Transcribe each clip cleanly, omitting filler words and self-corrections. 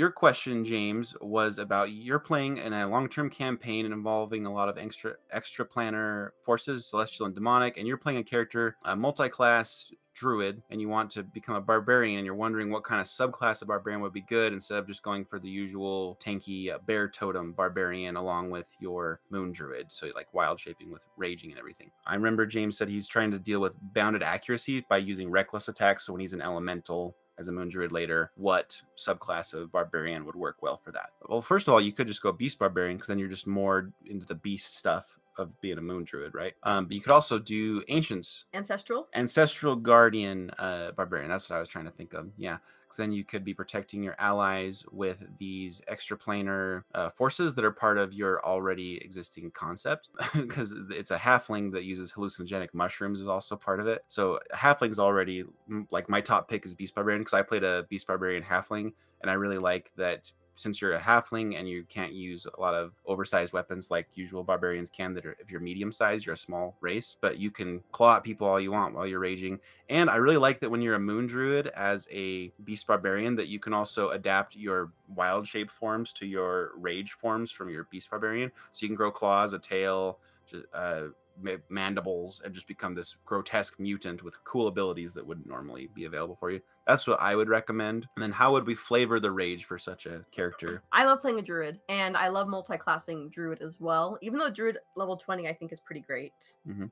your question, James, was about you're playing in a long-term campaign involving a lot of extra planar forces, celestial and demonic, and you're playing a character, a multi-class druid, and you want to become a barbarian. You're wondering what kind of subclass of barbarian would be good instead of just going for the usual tanky bear totem barbarian along with your moon druid. So like wild shaping with raging and everything. I remember James said he's trying to deal with bounded accuracy by using reckless attacks. So when he's an elemental as a moon druid later, what subclass of barbarian would work well for that? Well, first of all, you could just go beast barbarian because then you're just more into the beast stuff of being a moon druid, right? But you could also do ancients, ancestral guardian barbarian. That's what I was trying to think of. Yeah, because then you could be protecting your allies with these extraplanar forces that are part of your already existing concept. Because it's a halfling that uses hallucinogenic mushrooms is also part of it. So halfling's already like my top pick is beast barbarian because I played a beast barbarian halfling, and I really like that since you're a halfling and you can't use a lot of oversized weapons like usual barbarians can, that are, if you're medium sized, you're a small race, but you can claw at people all you want while you're raging. And I really like that when you're a moon druid as a beast barbarian, that you can also adapt your wild shape forms to your rage forms from your beast barbarian. So you can grow claws, a tail, mandibles, and just become this grotesque mutant with cool abilities that wouldn't normally be available for you. That's what I would recommend. And then how would we flavor the rage for such a character? I love playing a druid, and I love multi-classing druid as well. Even though druid level 20 I think is pretty great.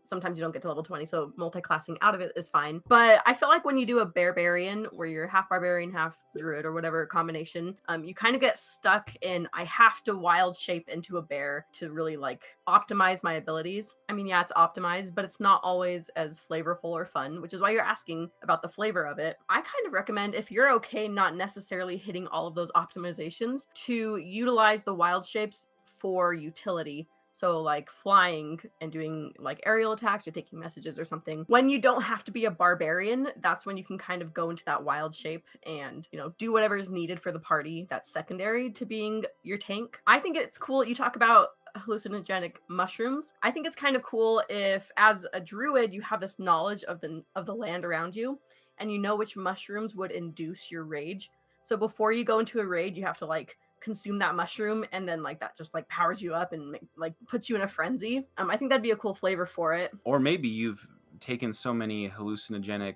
Sometimes you don't get to level 20, so multi-classing out of it is fine. But I feel like when you do a barbarian, where you're half barbarian, half druid, or whatever combination, you kind of get stuck in, I have to wild shape into a bear to really like optimize my abilities. I mean, yeah, it's optimized, but it's not always as flavorful or fun, which is why you're asking about the flavor of it. I kind of recommend, if you're okay not necessarily hitting all of those optimizations, to utilize the wild shapes for utility. So like flying and doing like aerial attacks or taking messages or something. When you don't have to be a barbarian, that's when you can kind of go into that wild shape and, you know, do whatever is needed for the party that's secondary to being your tank. I think it's cool. You talk about hallucinogenic mushrooms. I think it's kind of cool if, as a druid, you have this knowledge of the land around you and you know which mushrooms would induce your rage. So before you go into a raid, you have to like consume that mushroom, and then like that just like powers you up and like puts you in a frenzy. I think that'd be a cool flavor for it. Or maybe you've taken so many hallucinogenic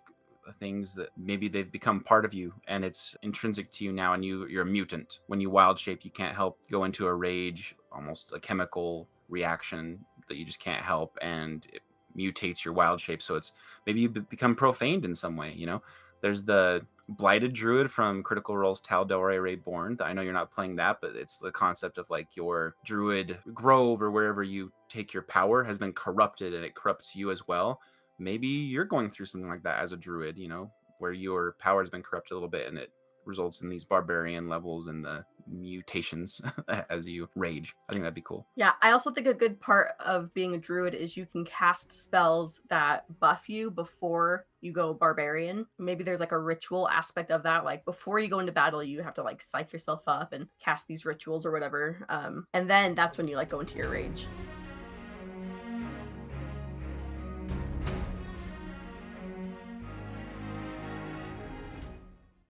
things that maybe they've become part of you and it's intrinsic to you now, and you're a mutant. When you wild shape, you can't help go into a rage, almost a chemical reaction that you just can't help, and it mutates your wild shape. So it's maybe you become profaned in some way, you know. There's the blighted druid from Critical Role's Tal'Dorei Reborn. I know you're not playing that, but it's the concept of like your druid grove or wherever you take your power has been corrupted and it corrupts you as well. Maybe you're going through something like that as a druid, you know, where your power has been corrupted a little bit and it results in these barbarian levels and the mutations as you rage. I think that'd be cool. Yeah, I also think a good part of being a druid is you can cast spells that buff you before you go barbarian. Maybe there's like a ritual aspect of that. Like before you go into battle, you have to like psych yourself up and cast these rituals or whatever. And then that's when you like go into your rage.